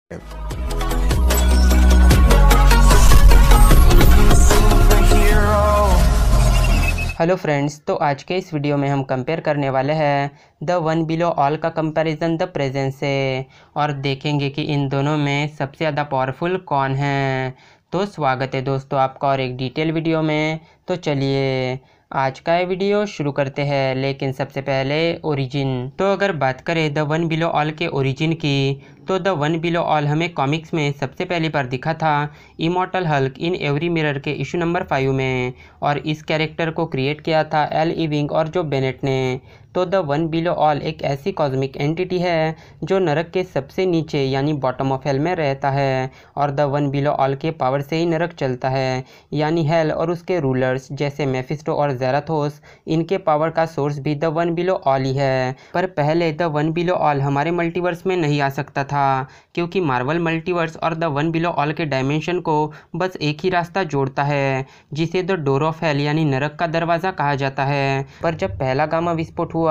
Hello friends, तो आज के इस वीडियो में हम कंपेयर करने वाले हैं द वन बिलो ऑल का कंपैरिजन द प्रेजेंस से और देखेंगे कि इन दोनों में सबसे ज़्यादा पावरफुल कौन है। तो स्वागत है दोस्तों आपका और एक डिटेल वीडियो में। तो चलिए आज का ये वीडियो शुरू करते हैं, लेकिन सबसे पहले ओरिजिन। तो अगर बात करें द वन बिलो ऑल के ओरिजिन की, तो द वन बिलो ऑल हमें कॉमिक्स में सबसे पहली बार दिखा था immortal Hulk in every mirror के इशू नंबर 5 में, और इस कैरेक्टर को क्रिएट किया था एल इविंग और जो बेनेट ने। तो द वन बिलो ऑल एक ऐसी कॉस्मिक एंटिटी है जो नरक के सबसे नीचे यानी बॉटम ऑफ हेल में रहता है, और द वन बिलो ऑल के पावर से ही नरक चलता है, यानी हेल और उसके रूलर्स जैसे मेफिस्टो और ज़ेराथोस, इनके पावर का सोर्स भी the one below all he है। पर पहले द वन बिलो ऑल हमारे मल्टीवर्स में नहीं आ सकता था, क्योंकि मार्वल मल्टीवर्स और द वन बिलो ऑल के डायमेंशन को बस एक ही रास्ता जोड़ता है, जिसे द डोर ऑफ हेल यानी नरक का दरवाज़ा कहा जाता है। पर जब पहला गामा विस्फोट हुआ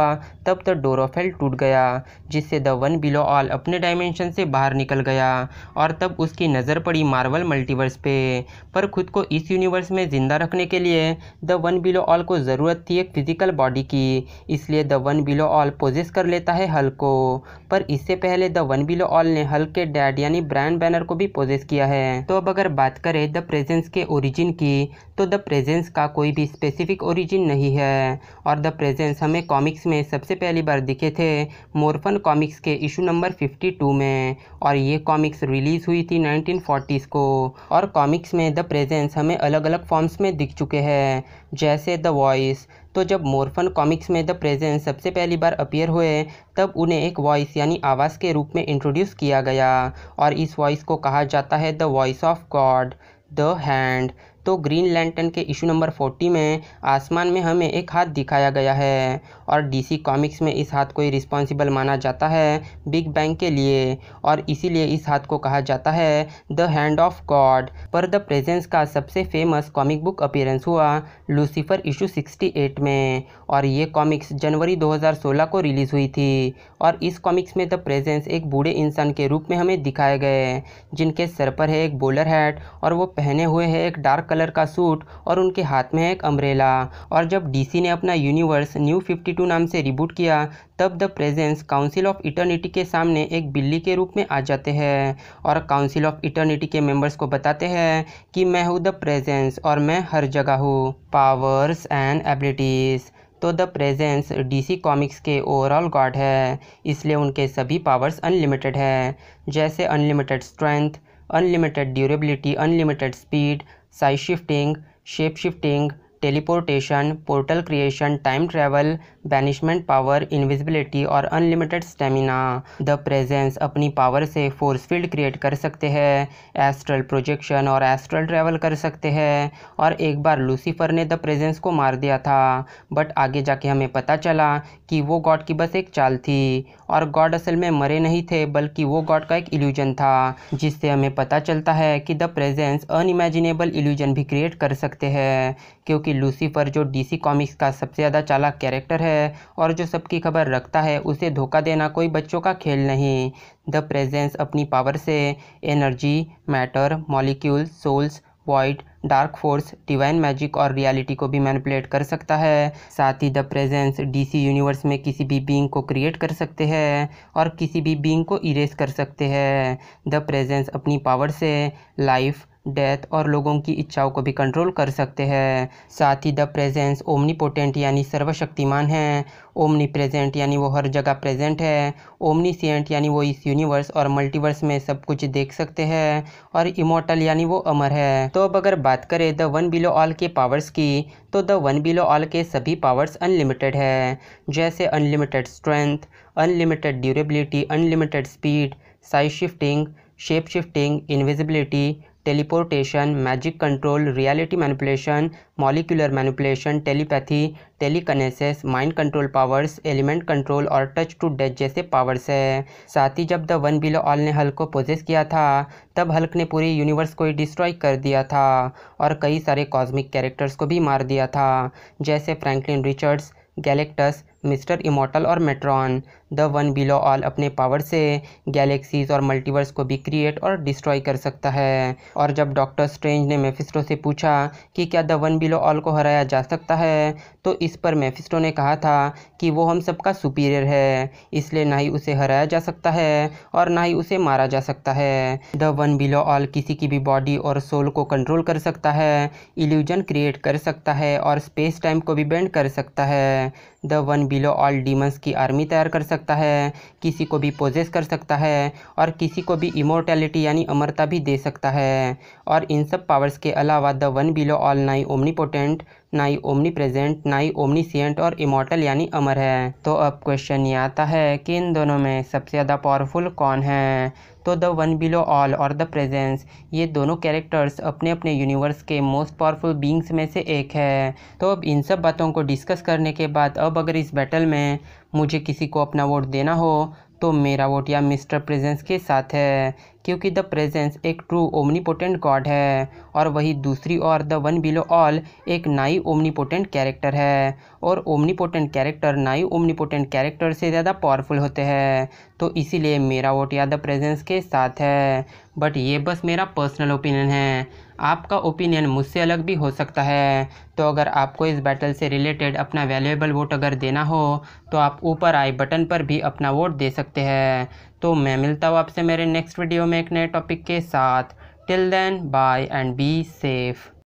तब द डोर ऑफ हेल टूट गया, जिससे द वन बिलो ऑल अपने डायमेंशन से बाहर निकल गया, और तब उसकी नज़र पड़ी मार्वल मल्टीवर्स पे। पर खुद को इस यूनिवर्स में ज़िंदा रखने के लिए द वन बिलो ऑल को ज़रूरत थी एक फिजिकल बॉडी की, इसलिए the one below all possess कर लेता है हल्क को। पर इससे पहले द वन बिलो ऑल ने हल्क के डैड यानी ब्रायन बैनर को भी पोजेस किया है। तो अब अगर बात करें द प्रेजेंस के ओरिजिन की, तो द प्रेजेंस का कोई भी स्पेसिफिक ओरिजिन नहीं है, और द प्रेजेंस हमें कॉमिक्स में सबसे पहली बार दिखे थे मोरफन कॉमिक्स के इशू नंबर 52 में, और ये कॉमिक्स रिलीज़ हुई थी 1940s को। और कॉमिक्स में द प्रेजेंस हमें अलग अलग फॉर्म्स में दिख चुके हैं, जैसे द वॉइस। तो जब मोरफन कॉमिक्स में द प्रेजेंस सबसे पहली बार अपीयर हुए, तब उन्हें एक वॉइस यानी आवाज़ के रूप में इंट्रोड्यूस किया गया, और इस वॉइस को कहा जाता है the voice of God, the hand. तो ग्रीन लैंटर्न के इशू नंबर 40 में आसमान में हमें एक हाथ दिखाया गया है, और डीसी कॉमिक्स में इस हाथ को ही रिस्पॉन्सिबल माना जाता है बिग बैंग के लिए, और इसीलिए इस हाथ को कहा जाता है द हैंड ऑफ गॉड। पर द प्रेजेंस का सबसे फेमस कॉमिक बुक अपीयरेंस हुआ लूसीफर इशू 68 में, और ये कॉमिक्स जनवरी 2016 को रिलीज़ हुई थी। और इस कॉमिक्स में द प्रेजेंस एक बूढ़े इंसान के रूप में हमें दिखाए गए, जिनके सर पर है एक बोलर हैट, और वो पहने हुए है एक डार्क कलर का सूट, और उनके हाथ में है एक अम्ब्रेला। और जब डीसी ने अपना यूनिवर्स न्यू 52 नाम से रिबूट किया, तब the presence council of eternity के सामने एक बिल्ली के रूप में आ जाते हैं, और काउंसिल ऑफ इटर्निटी के मेंबर्स को बताते हैं कि मैं हूँ द प्रेजेंस और मैं हर जगह हूँ। Powers and abilities. तो द प्रेजेंस डीसी कॉमिक्स के ओवरऑल गॉड है, इसलिए उनके सभी पावर्स अनलिमिटेड हैं, जैसे unlimited strength, unlimited durability, unlimited speed, size shifting, shape shifting, teleportation, portal creation, time travel, banishment power, invisibility और अनलिमिटेड स्टेमिना। द प्रेजेंस अपनी पावर से फोर्स फील्ड क्रिएट कर सकते हैं, एस्ट्रल प्रोजेक्शन और एस्ट्रल ट्रैवल कर सकते हैं, और एक बार लूसीफर ने द प्रेजेंस को मार दिया था, बट आगे जाके हमें पता चला कि वो गॉड की बस एक चाल थी, और गॉड असल में मरे नहीं थे, बल्कि वो गॉड का एक इल्यूजन था, जिससे हमें पता चलता है कि द प्रेजेंस अनइमेजिनेबल इल्यूजन भी क्रिएट कर सकते हैं, क्योंकि लूसीफर जो डीसी कॉमिक्स का सबसे ज़्यादा चालाक कैरेक्टर है और जो सबकी खबर रखता है, उसे धोखा देना कोई बच्चों का खेल नहीं। द प्रेजेंस अपनी पावर से energy, matter, molecules, souls, void, dark force, divine magic और रियलिटी को भी मैनिपुलेट कर सकता है। साथ ही द प्रेजेंस डीसी यूनिवर्स में किसी भी बीइंग को क्रिएट कर सकते हैं और किसी भी बीइंग को इरेज कर सकते हैं। द प्रेजेंस अपनी पावर से लाइफ, डेथ और लोगों की इच्छाओं को भी कंट्रोल कर सकते हैं। साथ ही द प्रेजेंस ओमनीपोटेंट यानी सर्वशक्तिमान है, ओमनी प्रेजेंट यानी वो हर जगह प्रेजेंट है, ओमनीसिएंट यानी वो इस यूनिवर्स और मल्टीवर्स में सब कुछ देख सकते हैं, और इमॉर्टल यानी वो अमर है। तो अब अगर बात करें द वन बिलो ऑल के पावर्स की, तो द वन बिलो ऑल के सभी पावर्स अनलिमिटेड है, जैसे unlimited strength, unlimited durability, unlimited speed, size shifting, shape shifting, invisibility, teleportation, magic control, reality manipulation, molecular manipulation, telepathy, telekinesis, mind control powers, element control और touch to death जैसे powers है। साथ ही जब the one below all ने Hulk को possess किया था, तब हल्क ने पूरे यूनिवर्स को ही डिस्ट्रॉय कर दिया था और कई सारे कॉस्मिक कैरेक्टर्स को भी मार दिया था, जैसे Franklin Richards, Galactus, mister immortal और मेट्रॉन। द वन बिलो ऑल अपने पावर से गैलेक्सीज और मल्टीवर्स को भी क्रिएट और डिस्ट्रॉय कर सकता है। और जब डॉक्टर स्ट्रेंज ने मेफिस्टो से पूछा कि क्या द वन बिलो ऑल को हराया जा सकता है, तो इस पर मेफिस्टो ने कहा था कि वो हम सबका सुपीरियर है, इसलिए ना ही उसे हराया जा सकता है और ना ही उसे मारा जा सकता है। द वन बिलो ऑल किसी की भी बॉडी और सोल को कंट्रोल कर सकता है, इल्यूजन क्रिएट कर सकता है और स्पेस टाइम को भी बेंड कर सकता है। The one below all demons की आर्मी तैयार कर सकता है, किसी को भी पोजेस कर सकता है और किसी को भी इमोर्टैलिटी यानी अमरता भी दे सकता है। और इन सब पावर्स के अलावा द वन बिलो ऑल ना ही ओमनीपोटेंट, ना ही ओमनी प्रेजेंट, ना ही ओमनीसिएंट और इमॉर्टल यानी अमर है। तो अब क्वेश्चन ये आता है कि इन दोनों में सबसे ज़्यादा पावरफुल कौन है। तो द वन बिलो ऑल और द प्रेजेंस, ये दोनों कैरेक्टर्स अपने अपने यूनिवर्स के मोस्ट पावरफुल बीइंग्स में से एक है। तो अब इन सब बातों को डिस्कस करने के बाद अब अगर इस बैटल में मुझे किसी को अपना वोट देना हो तो मेरा वोट या मिस्टर प्रेजेंस के साथ है, क्योंकि द प्रेजेंस एक ट्रू ओमनीपोटेंट गॉड है और वही दूसरी ओर द वन बिलो ऑल एक नाई ओमनीपोटेंट कैरेक्टर है और ओमनीपोटेंट कैरेक्टर नाई ओमनीपोटेंट कैरेक्टर से ज़्यादा पावरफुल होते हैं। तो इसीलिए मेरा वोट या द प्रेजेंस के साथ है। बट ये बस मेरा पर्सनल ओपिनियन है, आपका ओपिनियन मुझसे अलग भी हो सकता है। तो अगर आपको इस बैटल से रिलेटेड अपना वैल्यूएबल वोट अगर देना हो तो आप ऊपर आई बटन पर भी अपना वोट दे सकते हैं। तो मैं मिलता हूँ आपसे मेरे नेक्स्ट वीडियो में एक नए टॉपिक के साथ। Till then bye and be safe.